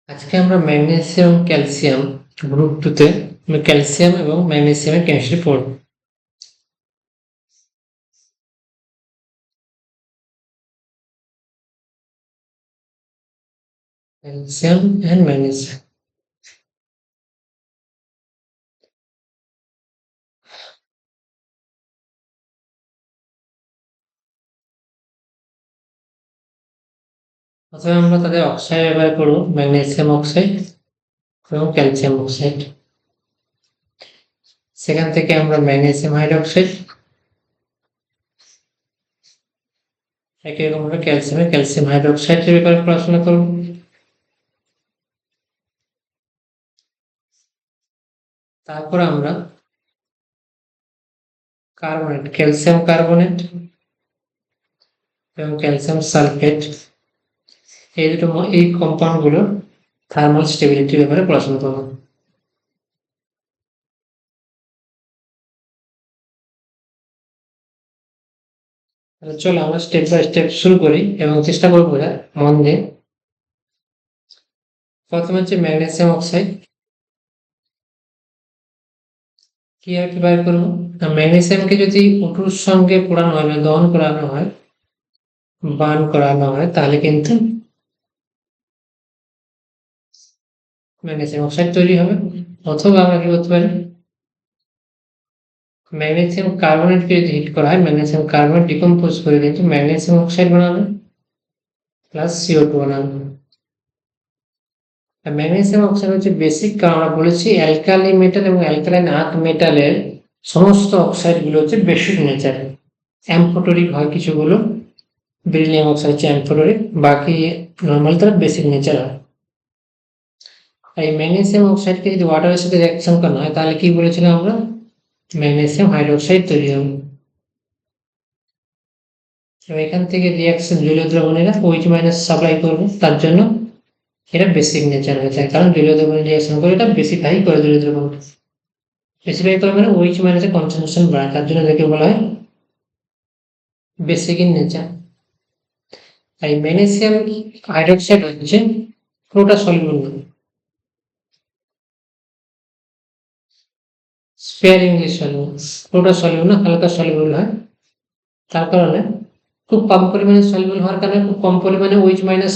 আজকে আমরা magnesium calcium group 2 তে ক্যালসিয়াম এবং ম্যাগনেসিয়ামের কেমিস্ট্রি পড়ব। Calcium and magnesium. প্রথমে আমরা তাদের অক্সাইড ব্যবহার করব, ম্যাগনেসিয়াম অক্সাইড এবং ক্যালসিয়াম অক্সাইড। সেখান থেকে আমরা ম্যাগনেসিয়াম হাইড্রোক্সাইড, একই রকম ভাবে ক্যালসিয়াম হাইড্রোক্সাইডের ব্যাপারে পড়াশোনা করব। তারপর আমরা কার্বনেট, ক্যালসিয়াম কার্বনেট এবং ক্যালসিয়াম সালফেট, এই কম্পাউন্ডগুলোর থার্মাল স্টেবিলিটির ব্যাপারে পড়াশোনা করব। চলো আমরা স্টেপ বাই স্টেপ শুরু করি এবং চেষ্টা করবো বোঝার মন দিয়ে। প্রথমে হচ্ছে ম্যাগনেসিয়াম অক্সাইড। কিভাবে বার করবো? ম্যাগনেসিয়ামকে যদি অণুর সঙ্গে পোড়ানো হয়, দহন করানো হয়, বার্ন করানো হয়, তাহলে কিন্তু ম্যাগনেসিয়াম অক্সাইড তৈরি হবে। অথবা আমরা কি করতে পারি, ম্যাগনেসিয়াম কার্বনেটকে যদি হিট করা হয়, ম্যাগনেসিয়াম কার্বনেট ডিকম্পোজ করে কিন্তু ম্যাগনেসিয়াম অক্সাইড বানাবে প্লাস CO2 বানাবে। ম্যাগনেসিয়াম অক্সাইড হচ্ছে বেসিক, কারণ আমরা বলেছি অ্যালকালি মেটাল এবং অ্যালকালাইন আর্থ মেটালের সমস্ত অক্সাইড গুলো হচ্ছে বেসিক নেচার। অ্যাম্ফোটোরিক হয় কিছুগুলো, বেরিলিয়াম অক্সাইড হচ্ছে অ্যাম্ফোটোরিক, বাকি নর্মাল তারা বেসিক নেচার হয়। আর এই ম্যাগনেসিয়াম অক্সাইডকে যদি ওয়াটারের সাথে রিয়াকশন করা হয়, তাহলে কি বলেছিলাম আমরা, ম্যাগনেসিয়াম হাইড্রোক্সাইড তৈরি হবে। এবং এখান থেকে রিয়াকশন জলীয় দ্রবণেরা OH মাইনাস সাপ্লাই করবে, তার জন্য এটা বেসিক নেচার হয়ে যায়, কারণ জলীয় দ্রবণে রিয়াকশন করে এটা বেসিফাই করে জলীয় দ্রবণ। বেসিফাই করে মানে OH মাইনাসের কনসেন্ট্রেশন বাড়ায়, তার জন্য এটাকে বলা হয় বেসিক ইন নেচার। আর এই ম্যাগনেসিয়াম হাইড্রোক্সাইড হচ্ছে পুরোটা সলিউবল না, স্পেয়ারিংলি সলিউবল, পুরোটা সলিউবল না, হালকা সলিউবল হয়। তার কারণে খুব কম পরিমাণে সলিউবল হওয়ার কারণে খুব কম পরিমাণে OH মাইনাস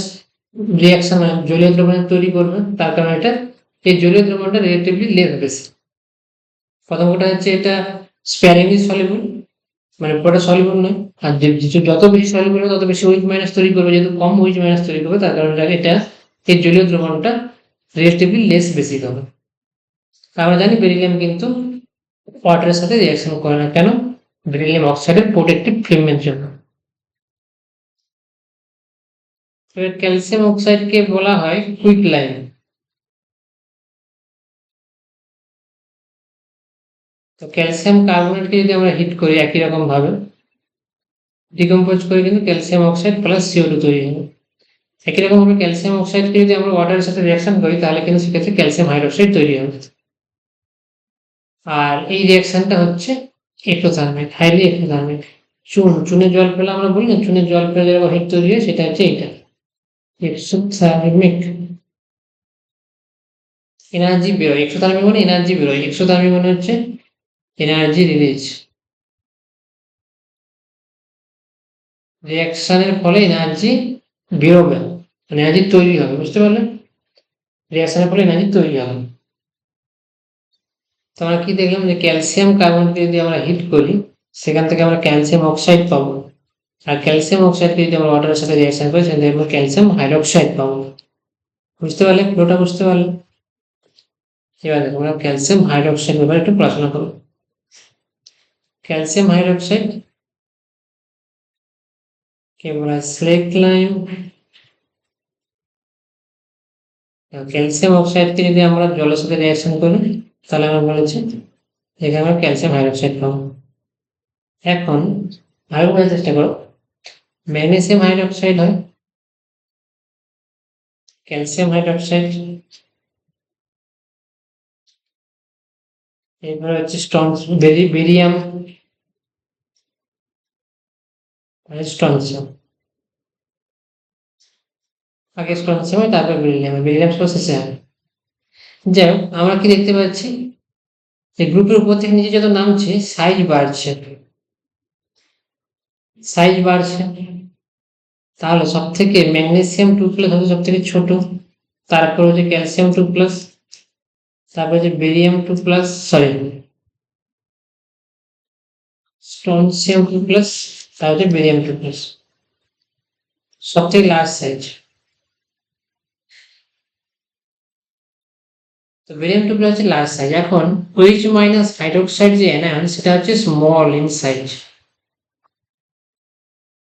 রিয়াকশন জলীয় দ্রবণ তৈরি করবে, তার কারণে এটা এই জলীয় দ্রবণটা রিলেটিভলি লেস বেশি। প্রথম কথা হচ্ছে এটা স্পেয়ারিংলি সলিউবল, মানে পুরোটা সলিউবল নয়। আর যত বেশি সলিউবল হবে তত বেশি OH মাইনাস তৈরি করবে, যেহেতু কম OH মাইনাস তৈরি করবে, তার কারণে এটা এই জলীয় দ্রবণটা রিলেটিভলি লেস বেসিক হবে। আমরা জানি বেরিলিয়াম কিন্তু ওয়াটারের সাথে রিয়াকশন করে না, কেন? বেরিলিয়াম অক্সাইডের প্রোটেক্টিভ ফিল্মের জন্য। ক্যালসিয়াম অক্সাইডকে বলা হয় কুইক লাইম। তো ক্যালসিয়াম কার্বনেটকে যদি আমরা হিট করি একই রকম ভাবে ডিকম্পোজ করে, কিন্তু ক্যালসিয়াম অক্সাইড প্লাস CO2 তৈরি হবে। একই রকম ভাবে ক্যালসিয়াম অক্সাইডকে যদি আমরা ওয়াটারের সাথে রিয়াকশন করি, তাহলে কিন্তু সেক্ষেত্রে ক্যালসিয়াম হাইড্রোক্সাইড তৈরি হবে। আর এই রিয়াকশনটা হচ্ছে এক্টোথার্মিক, হাইলি এক্টোথার্মিক। চুনে জল ফেলে আমরা বলি না, চুনে জল ফেলে যেরকম হিট তৈরি হয়, সেটা হচ্ছে এইটা এক্সোথার্মিক। এনার্জি বেরোয়, এক্সোথার্মিক মানে এনার্জি বেরোয়, এক্সোথার্মিক মানে হচ্ছে এনার্জি রিলিজ। রিয়াকশনের ফলে এনার্জি বেরোবে, এনার্জি তৈরি হবে, বুঝতে পারলে? রিয়াকশনের ফলে এনার্জি তৈরি হবে। তো আমরা কি দেখলাম, যে ক্যালসিয়াম কার্বনকে যদি আমরা হিট করি, সেখান থেকে আমরা ক্যালসিয়াম অক্সাইড পাবো। আর ক্যালসিয়াম অক্সাইডকে যদি আমরা ওয়াটারের সাথে রিয়াকশন করি, সেখান থেকে আমরা ক্যালসিয়াম হাইড্রোক্সাইড পাবো। বুঝতে পারলে? পুরোটা বুঝতে পারলে? এবার দেখো, আমরা ক্যালসিয়াম হাইড্রোক্সাইড ব্যাপারে একটু পড়াশোনা করবো। ক্যালসিয়াম হাইড্রোক্সাইড কে বলা হয় স্লেক লাইম। ক্যালসিয়াম অক্সাইডকে যদি আমরা জলের সাথে রিয়াকশন করি, তাহলে আমরা বলেছি এখানে আমরা ক্যালসিয়াম হাইড্রোক্সাইড পাবো। এখন আরো বোঝার চেষ্টা করো, ম্যাগনেসিয়াম হাইড্রোক্সাইড হয়, ক্যালসিয়াম হাইড্রোক্সাইড, এরপরে হচ্ছে বেরিয়াম স্ট্রনশিয়াম। আগে স্ট্রনসিয়াম হয় তারপর বেরিলিয়াম, বেরিলিয়াম সবার শেষে হয়। যাই হোক, আমরা কি দেখতে পাচ্ছি যে গ্রুপের উপর থেকে নিচে যত নামছে সাইজ বাড়ছে, সাইজ বাড়ছে। তাহলে সব থেকে ম্যাগনেসিয়াম 2+ হচ্ছে সব থেকে ছোট, তারপর হচ্ছে ক্যালসিয়াম 2+, তারপর হচ্ছে বেরিয়াম 2+, সরি স্ট্রনসিয়াম 2+, তারপর হচ্ছে বেরিয়াম 2+, সব থেকে লার্জ সাইজ। তো বেরিয়াম 2+ হচ্ছে লার্জ সাইজ। এখন OH মাইনাস হাইড্রোক্সাইড যে অ্যানায়ন সেটা হচ্ছে small in size,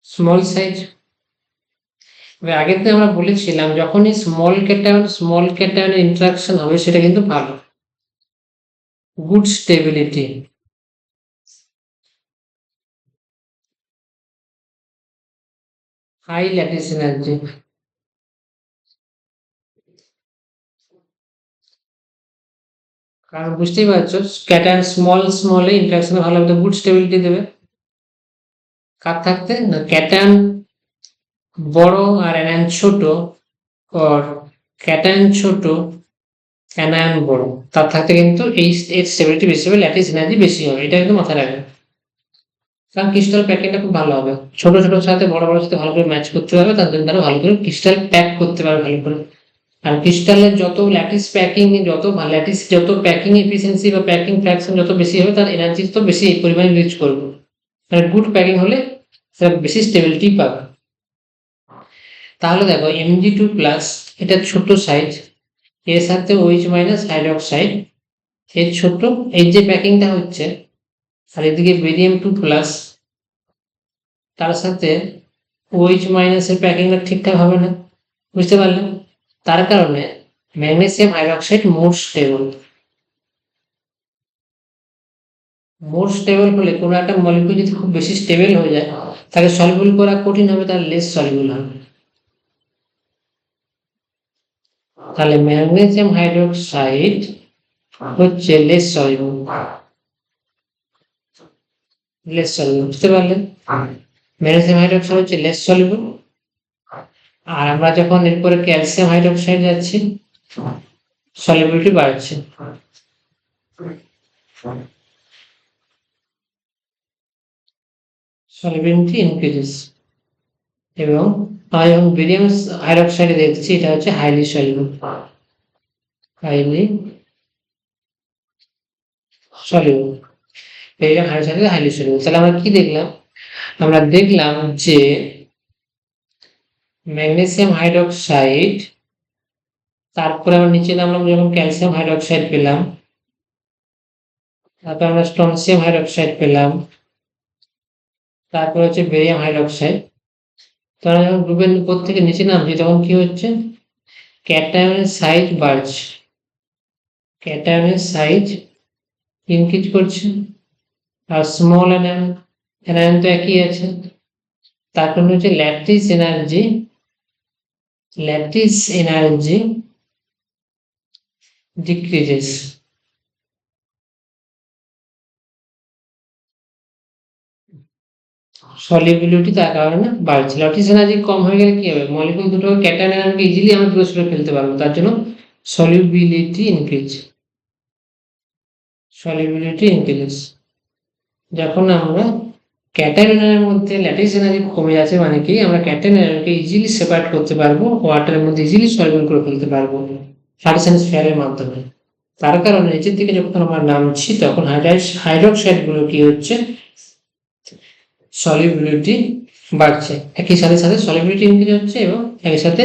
small size. আগেতে আমরা বলেছিলাম যখনই স্মল ক্যাটায়নের ইন্টারাকশন হবে সেটা কিন্তু ভালো, good stability. High lattice energy, কারণ বুঝতেই পারছো ক্যাটায়ন স্মলে ইন্টারাকশনে ভালো হবে, গুড স্টেবিলিটি দেবে। কার থাকতে না, ক্যাটায়ন বড় আর অ্যানায়ন ছোট, আর ক্যাটায়ন ছোট অ্যানায়ন বড়, তার থাকতে কিন্তু এই এর স্টেবিলিটি বেশি হবে, ল্যাটিস এনার্জি বেশি হবে, এটা কিন্তু মাথায় রাখবে। কারণ ক্রিস্টাল প্যাকিংটা খুব ভালো হবে, ছোট ছোট সাথে বড় বড় সাথে ভালো করে ম্যাচ করতে পারবে, তার জন্য তারা ভালো করে ক্রিস্টাল প্যাক করতে পারবে ভালো করে। আর ক্রিস্টালের যত ল্যাটিস প্যাকিং, ল্যাটিস যত প্যাকিং এফিসিয়েন্সি বা প্যাকিং ফ্র্যাকশন যত বেশি হবে, তার এনার্জি তো বেশি এই পরিমাণে রিচ করবে, মানে গুড প্যাকিং হলে সেটা বেশি স্টেবিলিটি পাবে। তাহলে দেখো Mg2+, এটা ছোট সাইজ, এর সাথে OH মাইনাস হাইড্রোক্সাইড, এর ছোট, এই যে প্যাকিংটা হচ্ছে, আর এদিকে বেরিয়াম 2+, তার সাথে OH মাইনাসের প্যাকিংটা ঠিকঠাক হবে না, বুঝতে পারলেন? তার কারণে ম্যাগনেসিয়াম হাইড্রোক্সাইড মোর স্টেবল হলে কোনো একটা মলিকিউল যদি খুব বেশি স্টেবল হয়ে যায়, তাকে সলিউবল করা কঠিন হবে, তার লেস সলিউবল হবে। তাহলে ম্যাগনেসিয়াম হাইড্রোক্সাইড হচ্ছে লেস সলিউবল, বুঝতে পারলেন? ম্যাগনেসিয়াম হাইড্রোক্সাইড হচ্ছে লেস সলিউবল। আর আমরা যখন এরপরে ক্যালসিয়াম হাইড্রোক্সাইড যাচ্ছি, সলিউবিলিটি বাড়ছে, সলিউবিলিটি ইনক্রিজেস। এবং আমরা যখন বেরিয়াম হাইড্রোক্সাইডে দেখছি, এটা হচ্ছে highly soluble, highly soluble. Barium hydroxide highly soluble. তাহলে আমরা কি দেখলাম? আমরা দেখলাম যে ম্যাগনেসিয়াম হাইড্রোক্সাইড, তারপরে আমরা নিচে নামলাম যখন ক্যালসিয়াম হাইড্রোক্সাইড পেলাম, তারপর আমরা স্ট্রনসিয়াম হাইড্রোক্সাইড পেলাম, তারপর হচ্ছে বেরিয়াম হাইড্রোক্সাইড। তো আমরা যখন গ্রুপের উপর থেকে নিচে নামছি তখন কি হচ্ছে? ক্যাটায়নের সাইজ বাড়ছে, ক্যাটায়নের সাইজ ইনক্রিজ করছে। আর স্মল অ্যানায়ন তো একই আছে, তার কারণে হচ্ছে ল্যাটিস এনার্জি ডিক্রিজেস। সলিবিলিটি তার কারণে বাড়ছে। ল্যাটিস এনার্জি কম হয়ে গেলে কি হবে? মলিকুল দুটো ক্যাটায়ন আয়নকে ইজিলি আমরা দূরে সরে ফেলতে পারবো, তার জন্য সলিবিলিটি ইনক্রিজ, সলিবিলিটি ইনক্রিজ। যখন আমরা ক্যাটায়ন আয়নের মধ্যে ল্যাটিস এনার্জি কমে যাচ্ছে, মানে কি আমরা ক্যাটায়ন আয়নকে ইজিলি সেপারেট করতে পারবো, ওয়াটারের মধ্যে ইজিলি সলিউবল করে ফেলতে পারবো হাইড্রোজেন স্ফিয়ারের মাধ্যমে। তার কারণে নিচের দিকে যখন আমরা নামছি তখন হাইড্রোক্সাইড গুলো কি হচ্ছে? সলিবিলিটি বাড়ছে, একই সাথে সাথে সলিবিলিটি ইনক্রিজ হচ্ছে এবং একই সাথে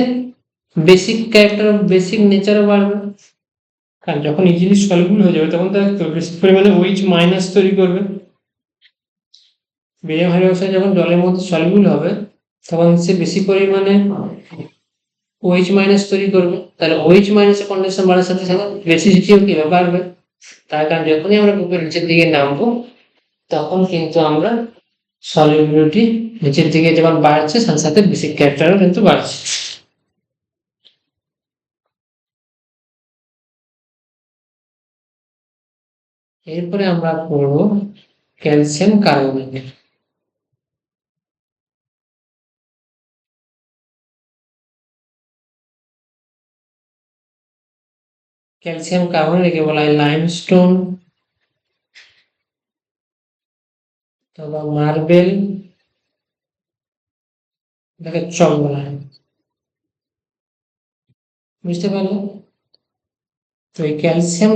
বেসিক নেচারও বাড়বে। কারণ যখন ইজিলি সলিউবল হয়ে যাবে তখন তার বেশি পরিমাণে OH মাইনাস তৈরি করবে। বেরিয়াম হাইড্রোক্সাইড যখন জলের মধ্যে সলিউবল হবে তখন সে বেশি পরিমাণে OH মাইনাস তৈরি করবে, তাহলে OH মাইনাসের কন্ডিশন বাড়ার সাথে সাথে বেসিসিটিও কি বাড়বে। তার কারণ যখনই আমরা গ্রুপের নিচের দিকে নামবো তখন কিন্তু আমরা সলিউবিলিটি নিচের দিকে যেমন বাড়ছে সাথে সাথে বেসিক ক্যারেক্টারও কিন্তু বাড়ছে। এরপরে আমরা পড়বো ক্যালসিয়াম কার্বনেট। ক্যালসিয়াম কার্বনেট একে বলা হয় লাইমস্টোন অথবা মার্বেল, এটাকে চক বলা হয়। বুঝতে পারলে? তো এই ক্যালসিয়াম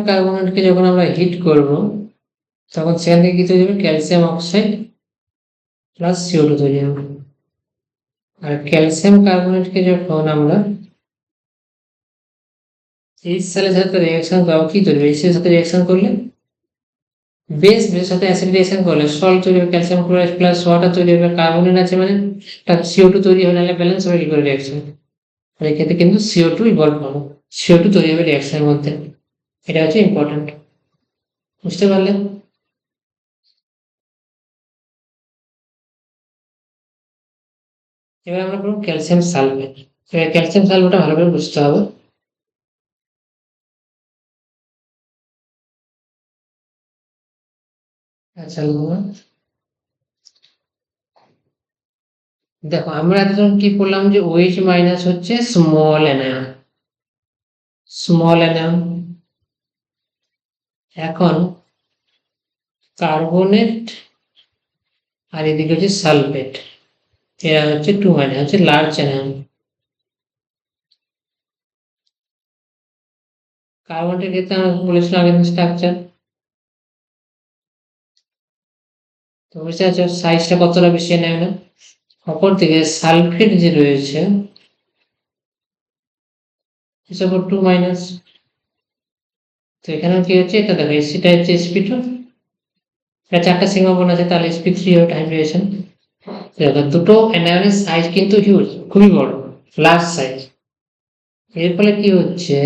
কার্বনেটকে যখন আমরা হিট করব তখন সেখান থেকে কি তৈরি হবে, ক্যালসিয়াম অক্সাইড প্লাস CO2 তৈরি হবে। আর ক্যালসিয়াম কার্বনেটকে যখন আমরা এইচ সেলের সাথে রিঅ্যাকশন করব, কি তৈরি হবে, এইচ এর সাথে রিঅ্যাকশন করলে বেসের সাথে অ্যাসিড রিঅ্যাকশন করলে সল্ট তৈরি হবে, ক্যালসিয়াম ক্লোরাইড প্লাস ওয়াটার তৈরি হবে, কার্বনেট আছে মানে একটা CO2 তৈরি হবে, নাহলে ব্যালেন্স হবে কি করে রিঅ্যাকশন। আর এক্ষেত্রে কিন্তু CO2 ইভলভ হবে, CO2 তৈরি হবে রিঅ্যাকশনের মধ্যে। এটা হচ্ছে ইম্পর্টেন্ট। বুঝতে পারলেন? এবার আমরা করবো ক্যালসিয়াম সালফেট। ক্যালসিয়াম সালফেটটা ভালো করে বুঝতে হবে। আচ্ছা দেখো, আমরা এতক্ষণ কি করলাম যে OH মাইনাস হচ্ছে স্মল অ্যানায়ন, স্মল অ্যানায়ন। এখন কার্বনেট আর এদিকে হচ্ছে সালফেট, এরা হচ্ছে 2 মাইনাস, হচ্ছে লার্জ অ্যানায়ন। কার্বনেটের ক্ষেত্রে আমরা বলেছিলাম আগের স্ট্রাকচার, তো বুঝতে পারছো সাইজটা কতটা বেশি নেয় না। অপর দিকে সালফেট যে রয়েছে হিসাব 2 মাইনাস। তো এখানে কি হচ্ছে, এটা দেখো এসিটা হচ্ছে sp2, এটা 4টা সিগমা বন্ড আছে, তাহলে sp3 হবে হাইব্রিডেশন। দেখো দুটো অ্যানায়নের সাইজ কিন্তু হিউজ, খুবই বড়, লার্জ সাইজ। এর ফলে কি হচ্ছে,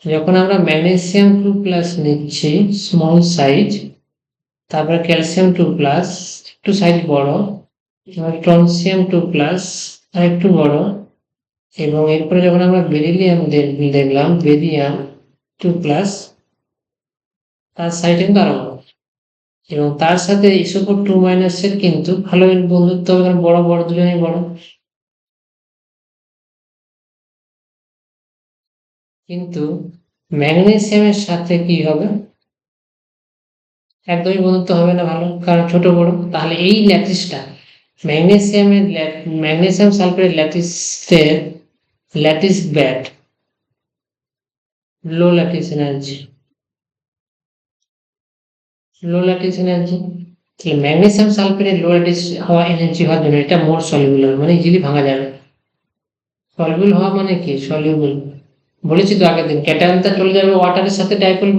যখন আমরা ম্যাগনেসিয়াম 2+ নিচ্ছি স্মল সাইজ, তারপরে ক্যালসিয়াম 2+, একটু সাইজ বড়, এবার ট্রনসিয়াম 2+ আর একটু বড়, এবং এরপরে যখন আমরা বেরিলিয়াম দেখলাম, বেরিয়াম 2+, তার সাইজ কিন্তু আরো বড়, এবং তার সাথে ইসোপোর 2 মাইনাসের কিন্তু ভালো বন্ধুত্ব হবে, কারণ বড় বড় দুজনেই বড়। কিন্তু ম্যাগনেসিয়ামের সাথে কি হবে, একদমই বন্ধুত্ব হবে না ভালো, কারণ ছোট বড়। তাহলে এই ল্যাটিসটা ম্যাগনেসিয়ামের ম্যাগনেসিয়াম সালফেটের ল্যাটিস ব্যাট লো ল্যাটিস এনার্জি, লো ল্যাটিস এনার্জি। ম্যাগনেসিয়াম সালফেটের লো ল্যাটিস হওয়া এনার্জি হওয়ার জন্য এটা মোর সলিউবল হবে, মানে ইজিলি ভাঙা যাবে। সলিউবল হওয়া মানে কি, সলিউবল বলেছি তো আগের দিন, ক্যাটায়নটা চলে যাবে ওয়াটারের সাথে ডাইপোল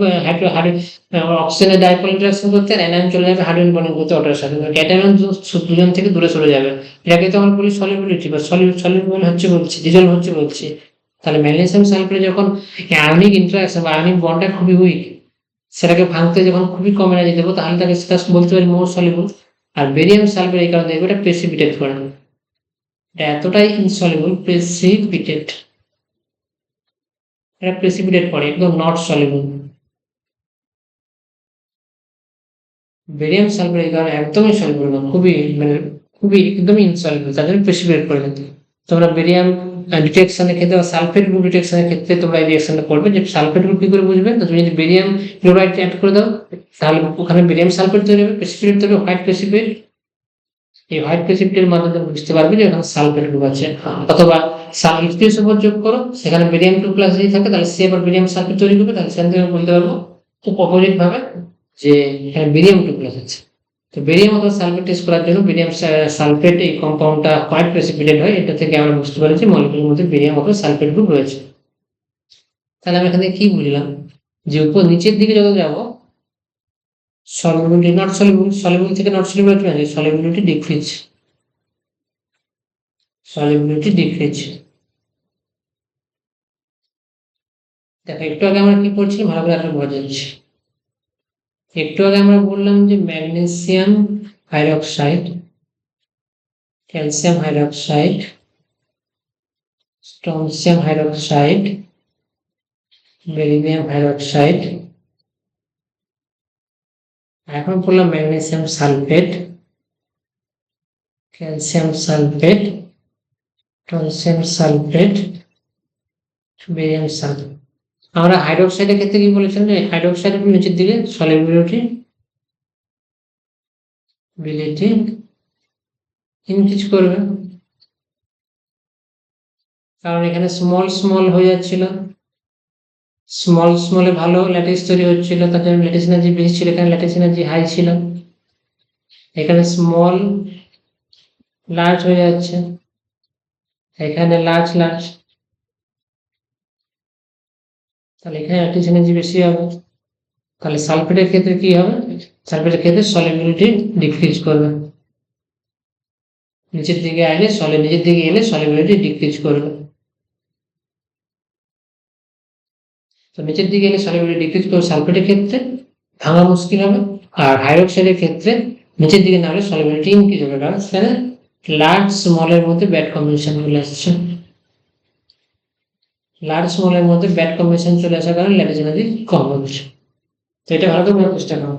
অক্সিজেনের ডাইপোল ইন্টারঅ্যাকশন করতে, আর অ্যানায়ন চলে যাবে হাইড্রোজেন বন্ডিং করতে ওয়াটারের সাথে। ক্যাটায়ন দুজন থেকে দূরে সরে যাবে, এটাকে তো আমরা বলি সলিউবিলিটি বা সলিউবল হচ্ছে বলছি, ডিজলভ হচ্ছে বলছি। তাহলে ম্যাগনেসিয়াম সালফেটে যখন আয়নিক ইন্টারঅ্যাকশন বা আয়নিক বন্ডটা খুবই উইক, সেটাকে ভাঙতে যখন খুবই কম এনার্জি দেবো, তাহলে তাকে সেটা বলতে পারি মোর সলিউবল। আর বেরিয়াম সালফেট এই কারণে দেখবে এটা প্রেসিপিটেট করে না, এটা এতটাই ইনসলিউবল, প্রেসিপিটেট, এটা প্রেসিপিটেট করে, একদম নট সলিউবল। বেরিয়াম সালফেট এই কারণে একদমই সলিউবল না, খুবই মানে খুবই একদমই ইনসলিউবল, তার জন্য প্রেসিপিটেট করে না। তোমরা বেরিয়াম ডিটেকশনের ক্ষেত্রে বা সালফেট গ্রুপ ডিটেকশনের ক্ষেত্রে তোমরা এই রিঅ্যাকশনটা করবে, যে সালফেট গ্রুপ কি করে বুঝবে, তো তুমি যদি বেরিয়াম ক্লোরাইড অ্যাড করে দাও, তাহলে ওখানে বেরিয়াম সালফেট তৈরি হবে, প্রেসিপিটেট তৈরি হবে, হোয়াইট প্রেসিপিটেট। এই হোয়াইট প্রেসিপিটেটের মাধ্যমে বুঝতে পারবে যে ওখানে সালফেট গ্রুপ আছে। অথবা H2SO উপর যোগ করো, সেখানে বেরিয়াম 2+ যদি থাকে, তাহলে সে আবার বেরিয়াম সালফেট তৈরি করবে, তাহলে সেখান থেকে বলতে পারবো খুব অপোজিট ভাবে যে এখানে বেরিয়াম 2+ আছে। তো বেরিয়াম অথবা সালফেট টেস্ট করার জন্য বেরিয়াম সালফেট এই কম্পাউন্ডটা হোয়াইট প্রেসিপিটেট হয়, এটা থেকে আমরা বুঝতে পারি যে মলিকুলের মধ্যে বেরিয়াম অথবা সালফেট গ্রুপ রয়েছে। তাহলে আমি এখানে কি বুঝলাম, যে উপর নিচের দিকে যত যাব সলিউবিলিটি নট সলিউবল, সলিউবল থেকে নট সলিউবল কি আছে, সলিউবিলিটি ডিক্রিজ, সলিউবিলিটি ডিক্রিজ। দেখো একটু আগে আমরা কি করছি, ভালো করে আরেকটু বোঝা যাচ্ছে। একটু আগে আমরা বললাম যে magnesium hydroxide, calcium hydroxide, strontium hydroxide, beryllium hydroxide, এখন বললাম magnesium sulphate, calcium sulphate, calcium sulphate, barium sulphate. আমরা হাইড্রোক্সাইডের ক্ষেত্রে কি বলেছিলাম যে হাইড্রোক্সাইড নিচের দিকে সলিবিলিটি ইনক্রিজ করবে, কারণ এখানে স্মল হয়ে যাচ্ছিল, স্মলে ভালো ল্যাটিস তৈরি হচ্ছিল, তার জন্য ল্যাটিস এনার্জি বেশি ছিল, এখানে ল্যাটিস এনার্জি হাই ছিল। এখানে স্মল লার্জ হয়ে যাচ্ছে, এখানে লার্জ, তাহলে এখানে ল্যাটিস এনার্জি বেশি হবে। তাহলে সালফেটের ক্ষেত্রে কি হবে, সালফেটের ক্ষেত্রে সলিবিলিটি ডিক্রিজ করবে, নিচের দিকে এলে সলিবিলিটি ডিক্রিজ করবে। তো নিচের দিকে এলে সলিবিলিটি ডিক্রিজ করবে সালফেটের ক্ষেত্রে, ভাঙা মুশকিল হবে। আর হাইড্রোক্সাইডের ক্ষেত্রে নিচের দিকে না হলে সলিবিলিটি ইনক্রিজ হবে, কারণ সেখানে লার্জ স্মলের মধ্যে ব্যাড কম্বিনেশন চলে আসছে, লার্জ স্মলের মধ্যে ব্যাড কম্বিনেশন চলে আসার কারণে ল্যাটিস এনার্জি কম হচ্ছে। তো এটা ভালো করে চেষ্টা করো।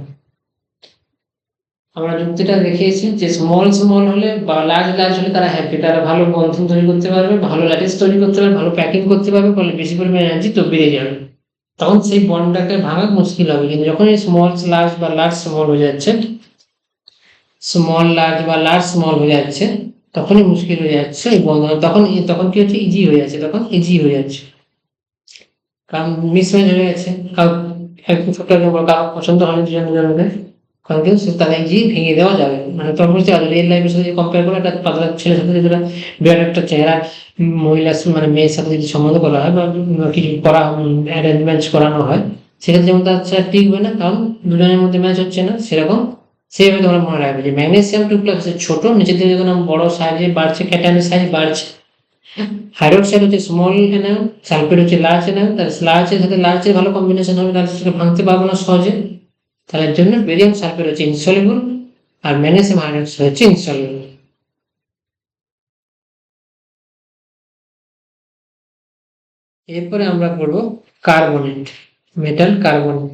আমরা যুক্তিটা দেখিয়েছি যে স্মল হলে বা লার্জ হলে তারা হ্যাপি, তারা ভালো বন্ধন তৈরি করতে পারবে, ভালো ল্যাটিস তৈরি করতে পারবে, ভালো প্যাকিং করতে পারবে, ফলে বেশি পরিমাণে এনার্জি তো বেড়ে যাবে, তখন সেই বন্ডটাকে ভাঙা মুশকিল হবে। কিন্তু যখন এই স্মল লার্জ বা লার্জ স্মল হয়ে যাচ্ছে, স্মল লার্জ বা লার্জ স্মল হয়ে যাচ্ছে, তখনই মুশকিল হয়ে যাচ্ছে এই বন্ধন, তখন কি হচ্ছে, ইজি হয়ে যাচ্ছে, তখন ইজি হয়ে যাচ্ছে, কারণ মিসম্যাচ হয়ে গেছে, একদম ছোট কারো পছন্দ হয়নি দুজনের, কারণ কিন্তু তাদের ইজি ভেঙে দেওয়া যাবে, মানে তখন বুঝতে পারবে রিয়েল লাইফের সাথে কম্পেয়ার করে একটা পাতলা ছেলের সাথে যেটা বিরাট একটা চেহারা মহিলার মানে মেয়ের সাথে যদি সম্বন্ধ করা হয় বা কিছু করা অ্যারেঞ্জমেন্টস করানো হয়, সেক্ষেত্রে যেমন তার সাথে টিকবে না, কারণ দুজনের মধ্যে ম্যাচ হচ্ছে না, সেরকম সেইভাবে তোমরা মনে রাখবে যে ম্যাগনেসিয়াম 2+ ছোট, নিচের দিকে যখন বড় সাইজে বাড়ছে, ক্যাটায়নের সাইজ বাড়ছে, হাইড্রোক্সাইড হচ্ছে স্মল এনায়ন, সালফেট হচ্ছে লার্জ এনায়ন, তাহলে লার্জের সাথে লার্জের ভালো কম্বিনেশন হবে, তাহলে সেটা ভাঙতে পারবো না সহজে, তাহলে এর জন্য বেরিয়াম সালফেট হচ্ছে ইনসলিবল আর ম্যাগনেসিয়াম হাইড্রোক্সাইড হচ্ছে ইনসলিবল। এরপরে আমরা করব কার্বনেট, মেটাল কার্বনেট।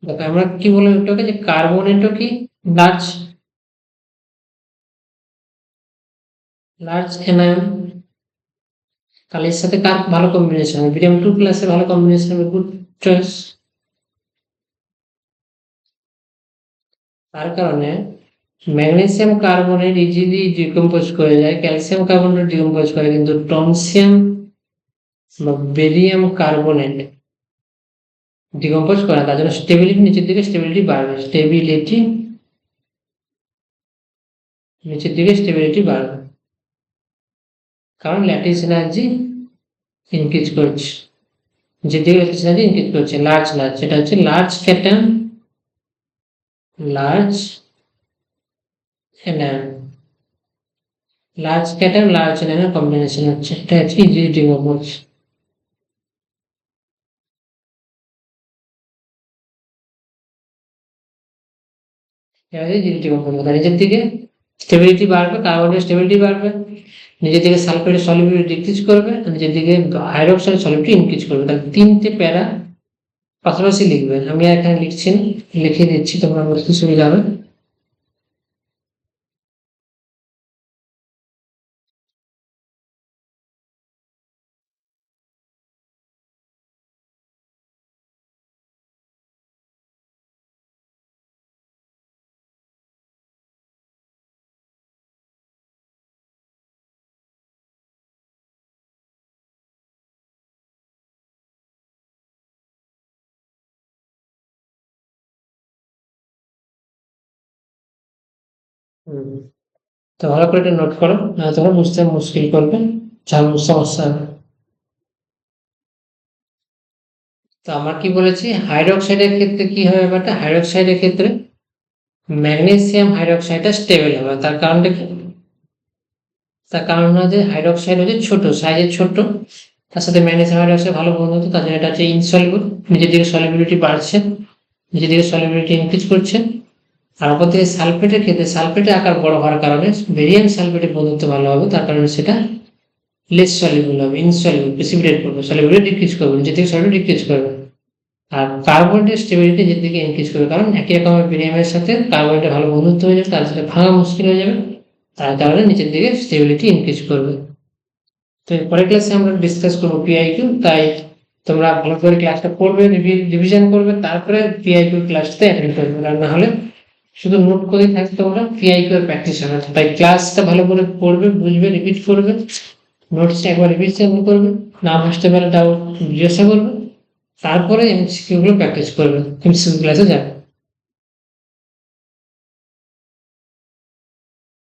দেখো আমরা কি বললাম এটাকে, যে কার্বনেটও কি লার্জ এনায়ন, তাহলে এর সাথে কার ভালো কম্বিনেশন হবে, বেরিয়াম 2+ এর ভালো কম্বিনেশন হবে, গুড চয়েস। তার কারণে ম্যাগনেসিয়াম কার্বনেট ইজিলি ডিকম্পোজ করে যায়, ক্যালসিয়াম কার্বনেট ডিকম্পোজ করে, কিন্তু টনসিয়াম বা বেরিয়াম কার্বনেট ডিকম্পোজ করে, তার জন্য স্টেবিলিটি নিচের দিকে স্টেবিলিটি বাড়বে, নিচের দিকে স্টেবিলিটি বাড়বে, কারণ ল্যাটিস এনার্জি ইনক্রিজ করছে, নিচের দিকে ল্যাটিস এনার্জি ইনক্রিজ করছে, লার্জ এটা হচ্ছে large cation, large anion, large anion combination হচ্ছে, এটা হচ্ছে ইজি ডিকম্পোজ। নিচের দিকে স্টেবিলিটি বাড়বে, কার্বনের স্টেবিলিটি বাড়বে, নিজের দিকে সালফেটের সলিবিলিটি ডিক্রিজ করবে, নিজের দিকে হাইড্রোক্সাইড সলিবিলিটি ইনক্রিজ করবে। তাহলে তিনটে প্যারা পাশাপাশি লিখবেন, আমি এখানে লিখছি না, লিখে দিচ্ছি, তোমরা বুঝতে সুবিধা হবে। তো ভালো করে এটা নোট করো, না তোমরা বুঝতে মুশকিল করবে, সমস্যা হবে। তো আমরা কি বলেছি, হাইড্রোক্সাইডের ক্ষেত্রে কি হবে ব্যাপারটা, হাইড্রোক্সাইডের ক্ষেত্রে ম্যাগনেসিয়াম হাইড্রোক্সাইডটা স্টেবল হবে, তার কারণটা কি, তার কারণ হচ্ছে হাইড্রোক্সাইড হচ্ছে ছোট সাইজের, ছোট, তার সাথে ম্যাগনেসিয়াম হাইড্রোক্সাইড ভালো বন্ধুত্ব, তার জন্য এটা হচ্ছে ইনসলিবল, নিজের দিকে সলিবিলিটি বাড়ছে, নিজের দিকে সলিবিলিটি ইনক্রিজ করছে। আর অপর দিকে সালফেটের ক্ষেত্রে সালফেটের আকার বড় হওয়ার কারণে বেরিয়াম সালফেটের বন্ধুত্ব ভালো হবে, তার কারণে সেটা লেস সলিবল হবে, ইনসলিবল, প্রেসিপিটেট করবে, সলিবিলিটি ডিক্রিজ করবে, নিজের দিকে সলিবিলিটি ডিক্রিজ করবে। আর কার্বনের স্টেবিলিটি নিজের দিকে ইনক্রিজ করবে, কারণ একই রকমের বেরিয়ামের সাথে কার্বনের ভালো বন্ধুত্ব হয়ে যাবে, তার সাথে ভাঙা মুশকিল হয়ে যাবে, তার কারণে নিচের দিকে স্টেবিলিটি ইনক্রিজ করবে। তো পরের ক্লাসে আমরা ডিসকাস করবো পিআইকিউ, তাই তোমরা ভালো করে ক্লাসটা পড়বে, রিভিশন করবে, তারপরে পিআইকিউ ক্লাসটা অ্যাটেন্ড করবে। আর না হলে শুধু নোট করে থাকতে তোমরা পিআইকিউ এর প্র্যাকটিস হবে না। তাই ক্লাসটা ভালো করে পড়বে, বুঝবে, রিপিট করবে, নোটসটা একবার রিভিশন করবে, না বুঝতে পারলে ডাউট জিজ্ঞাসা করবে, তারপরে এমসিকিউ গুলো প্র্যাকটিস করবে, এমসিকিউ ক্লাসে যাবে।